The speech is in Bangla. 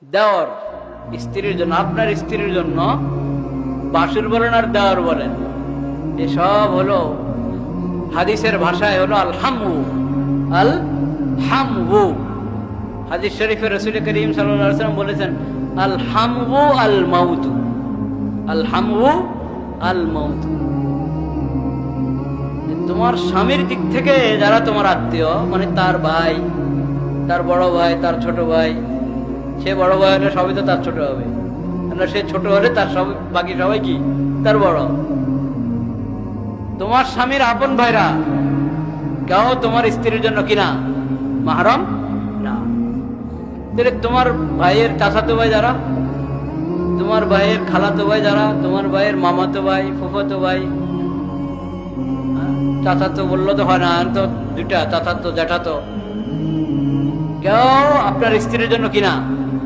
দেওর স্ত্রীর জন্য, আপনার স্ত্রীর জন্য বাসুর বলেন আর দেওর বলেন, এসব হলো হাদিসের ভাষায় হলো আল হামু। আল হামু হাদিস শরীফে রাসূল করিম সাল্লাল্লাহু আলাইহি ওয়াসাল্লাম বলেছেন আল হামু আল মাউতু। আল হামু আল মাউতু। তোমার স্বামীর দিক থেকে যারা তোমার আত্মীয়, মানে তার ভাই, তার বড় ভাই, তার ছোট ভাই, সে বড় ভাই হলে সবই তো তার ছোট হবে, সে ছোট হলে তার সব বাকি সবাই কি তার বড়। তোমার স্বামীর আপন ভাইরা কেউ তোমার স্ত্রীর জন্য কিনা মাহরম না। তাহলে তোমার ভাইয়ের চাচাতো ভাই যারা, তোমার ভাইয়ের খালাতো ভাই যারা, তোমার ভাইয়ের মামাতো ভাই, ফুফাতো ভাই, চাচাতো বললো তো হয় না, তো দুইটা চাচাতো জ্যাঠাতো, কেউ আপনার স্ত্রীর জন্য কিনা